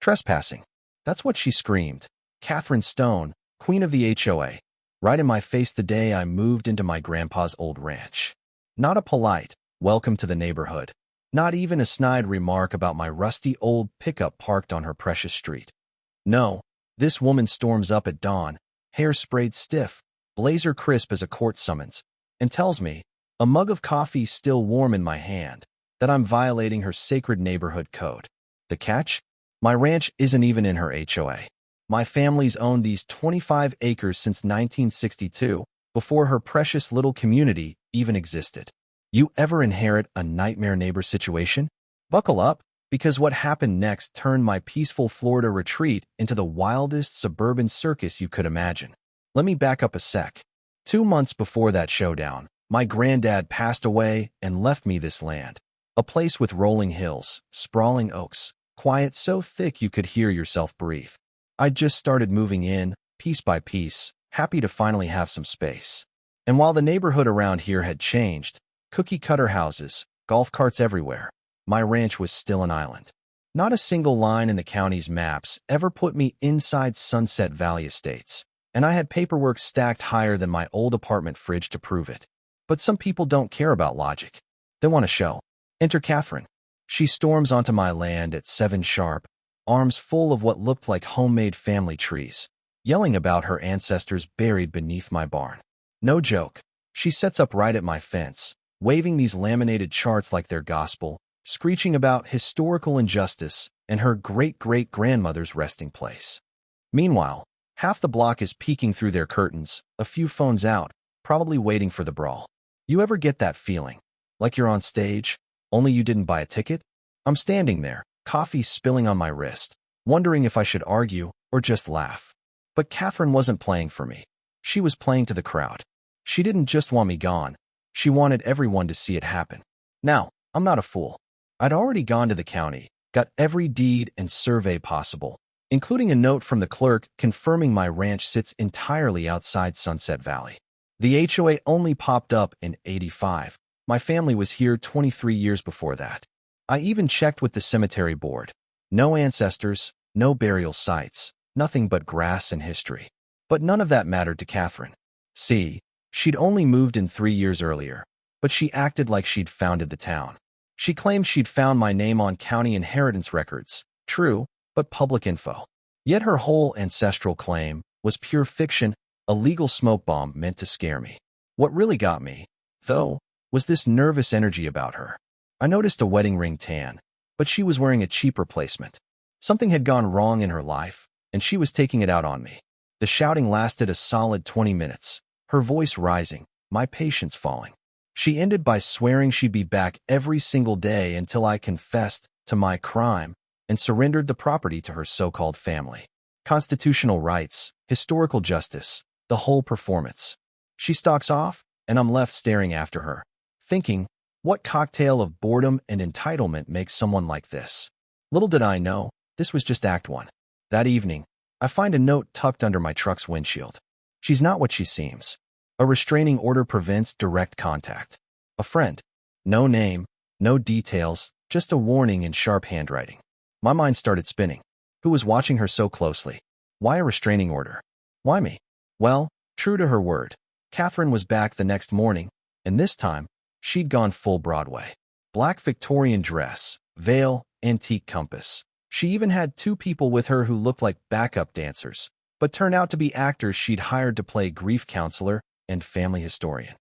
Trespassing. That's what she screamed. Catherine Stone, queen of the HOA, right in my face the day I moved into my grandpa's old ranch. Not a polite, welcome to the neighborhood. Not even a snide remark about my rusty old pickup parked on her precious street. No, this woman storms up at dawn, hair sprayed stiff, blazer crisp as a court summons, and tells me, a mug of coffee still warm in my hand, that I'm violating her sacred neighborhood code. The catch? My ranch isn't even in her HOA. My family's owned these 25 acres since 1962, before her precious little community even existed. You ever inherit a nightmare neighbor situation? Buckle up, because what happened next turned my peaceful Florida retreat into the wildest suburban circus you could imagine. Let me back up a sec. 2 months before that showdown, my granddad passed away and left me this land. A place with rolling hills, sprawling oaks, quiet so thick you could hear yourself breathe. I'd just started moving in, piece by piece, happy to finally have some space. And while the neighborhood around here had changed, cookie-cutter houses, golf carts everywhere, my ranch was still an island. Not a single line in the county's maps ever put me inside Sunset Valley Estates, and I had paperwork stacked higher than my old apartment fridge to prove it. But some people don't care about logic. They want a show. Enter Catherine. She storms onto my land at 7 sharp, arms full of what looked like homemade family trees, yelling about her ancestors buried beneath my barn. No joke. She sets up right at my fence, waving these laminated charts like they're gospel, screeching about historical injustice and her great-great-grandmother's resting place. Meanwhile, half the block is peeking through their curtains, a few phones out, probably waiting for the brawl. You ever get that feeling? Like you're on stage, only you didn't buy a ticket? I'm standing there, coffee spilling on my wrist, wondering if I should argue or just laugh. But Catherine wasn't playing for me. She was playing to the crowd. She didn't just want me gone. She wanted everyone to see it happen. Now, I'm not a fool. I'd already gone to the county, got every deed and survey possible, including a note from the clerk confirming my ranch sits entirely outside Sunset Valley. The HOA only popped up in '85. My family was here 23 years before that. I even checked with the cemetery board. No ancestors, no burial sites, nothing but grass and history. But none of that mattered to Catherine. See, she'd only moved in 3 years earlier, but she acted like she'd founded the town. She claimed she'd found my name on county inheritance records. True, but public info. Yet her whole ancestral claim was pure fiction, a legal smoke bomb meant to scare me. What really got me, though, was this nervous energy about her. I noticed a wedding ring tan, but she was wearing a cheap replacement. Something had gone wrong in her life, and she was taking it out on me. The shouting lasted a solid 20 minutes, her voice rising, my patience falling. She ended by swearing she'd be back every single day until I confessed to my crime and surrendered the property to her so-called family. Constitutional rights, historical justice, the whole performance. She stalks off, and I'm left staring after her, thinking, what cocktail of boredom and entitlement makes someone like this? Little did I know, this was just Act 1. That evening, I find a note tucked under my truck's windshield. She's not what she seems. A restraining order prevents direct contact. A friend. No name, no details, just a warning in sharp handwriting. My mind started spinning. Who was watching her so closely? Why a restraining order? Why me? Well, true to her word, Catherine was back the next morning, and this time, she'd gone full Broadway. Black Victorian dress, veil, antique compass. She even had 2 people with her who looked like backup dancers, but turned out to be actors she'd hired to play grief counselor and family historian.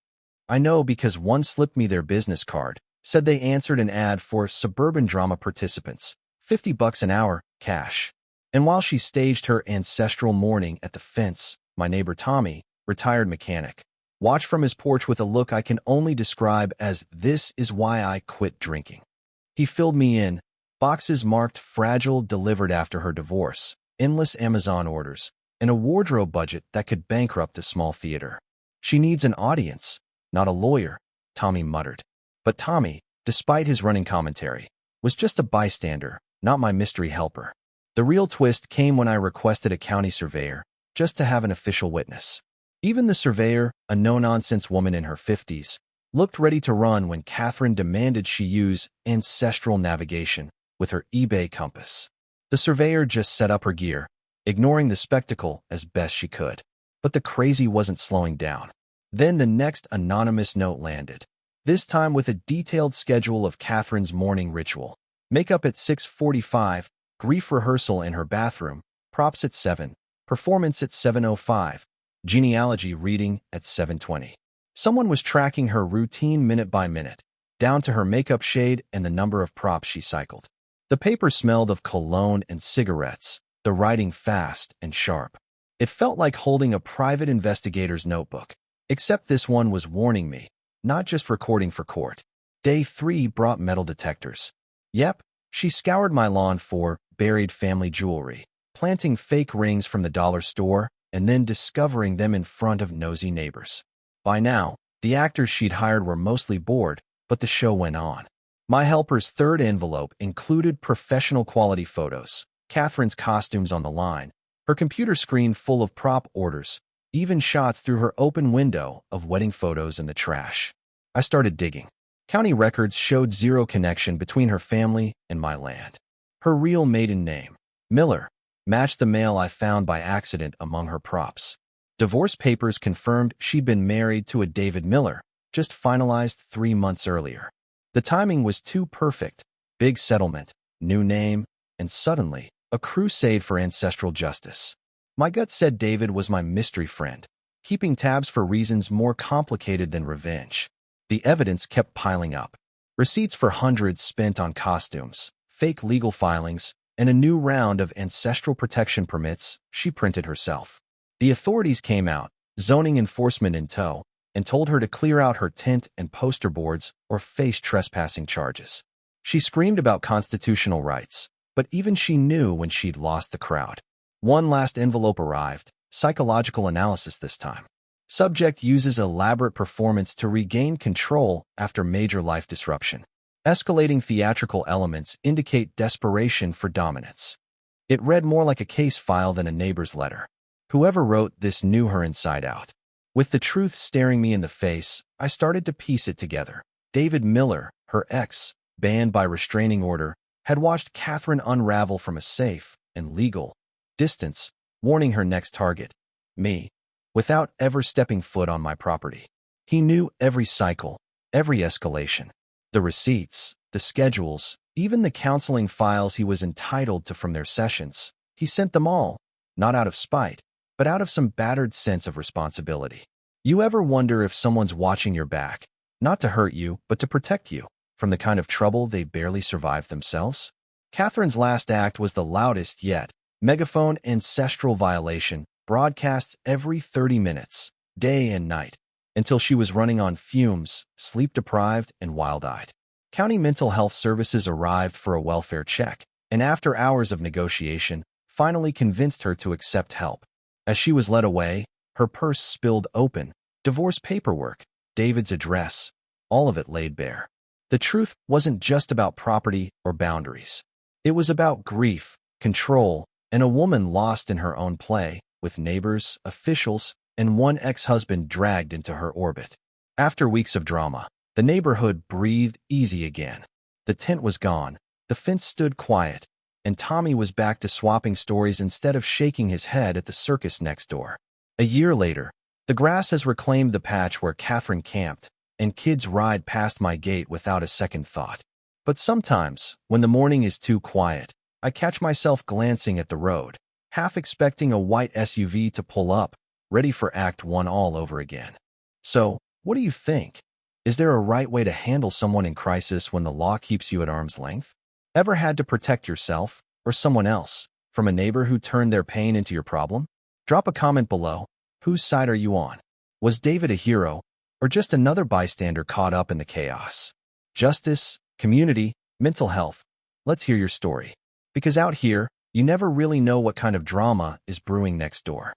I know because one slipped me their business card, said they answered an ad for suburban drama participants, $50 an hour, cash. And while she staged her ancestral mourning at the fence, my neighbor Tommy, retired mechanic, watched from his porch with a look I can only describe as "this is why I quit drinking." He filled me in, boxes marked fragile delivered after her divorce, endless Amazon orders, and a wardrobe budget that could bankrupt a small theater. She needs an audience, not a lawyer, Tommy muttered. But Tommy, despite his running commentary, was just a bystander, not my mystery helper. The real twist came when I requested a county surveyor, just to have an official witness. Even the surveyor, a no-nonsense woman in her 50s, looked ready to run when Catherine demanded she use ancestral navigation with her eBay compass. The surveyor just set up her gear, ignoring the spectacle as best she could. But the crazy wasn't slowing down. Then the next anonymous note landed, this time with a detailed schedule of Catherine's morning ritual. Makeup at 6:45, grief rehearsal in her bathroom, props at 7, performance at 7:05, genealogy reading at 7:20. Someone was tracking her routine minute by minute, down to her makeup shade and the number of props she cycled. The paper smelled of cologne and cigarettes, the writing fast and sharp. It felt like holding a private investigator's notebook, except this one was warning me, not just recording for court. Day 3 brought metal detectors. Yep, she scoured my lawn for buried family jewelry, planting fake rings from the dollar store, and then discovering them in front of nosy neighbors. By now, the actors she'd hired were mostly bored, but the show went on. My helper's third envelope included professional quality photos, Catherine's costumes on the line, her computer screen full of prop orders, even shots through her open window of wedding photos in the trash. I started digging. County records showed zero connection between her family and my land. Her real maiden name, Miller, matched the mail I found by accident among her props. Divorce papers confirmed she'd been married to a David Miller, just finalized 3 months earlier. The timing was too perfect. Big settlement, new name, and suddenly, a crusade for ancestral justice. My gut said David was my mystery friend, keeping tabs for reasons more complicated than revenge. The evidence kept piling up. Receipts for hundreds spent on costumes, fake legal filings, and a new round of ancestral protection permits she printed herself. The authorities came out, zoning enforcement in tow, and told her to clear out her tent and poster boards or face trespassing charges. She screamed about constitutional rights, but even she knew when she'd lost the crowd. One last envelope arrived, psychological analysis this time. Subject uses elaborate performance to regain control after major life disruption. Escalating theatrical elements indicate desperation for dominance. It read more like a case file than a neighbor's letter. Whoever wrote this knew her inside out. With the truth staring me in the face, I started to piece it together. David Miller, her ex, banned by restraining order, had watched Catherine unravel from a safe and legal distance, warning her next target, me, without ever stepping foot on my property. He knew every cycle, every escalation, the receipts, the schedules, even the counseling files he was entitled to from their sessions. He sent them all, not out of spite, but out of some battered sense of responsibility. You ever wonder if someone's watching your back, not to hurt you, but to protect you from the kind of trouble they barely survived themselves? Catherine's last act was the loudest yet. Megaphone ancestral violation, broadcasts every 30 minutes, day and night, until she was running on fumes, sleep-deprived and wild-eyed. County mental health services arrived for a welfare check, and after hours of negotiation, finally convinced her to accept help. As she was led away, her purse spilled open, divorce paperwork, David's address, all of it laid bare. The truth wasn't just about property or boundaries. It was about grief, control, and a woman lost in her own play, with neighbors, officials, and one ex-husband dragged into her orbit. After weeks of drama, the neighborhood breathed easy again. The tent was gone, the fence stood quiet, and Tommy was back to swapping stories instead of shaking his head at the circus next door. A year later, the grass has reclaimed the patch where Catherine camped, and kids ride past my gate without a second thought. But sometimes, when the morning is too quiet, I catch myself glancing at the road, half expecting a white SUV to pull up, ready for Act 1 all over again. So, what do you think? Is there a right way to handle someone in crisis when the law keeps you at arm's length? Ever had to protect yourself, or someone else, from a neighbor who turned their pain into your problem? Drop a comment below. Whose side are you on? Was David a hero, or just another bystander caught up in the chaos? Justice, community, mental health. Let's hear your story. Because out here, you never really know what kind of drama is brewing next door.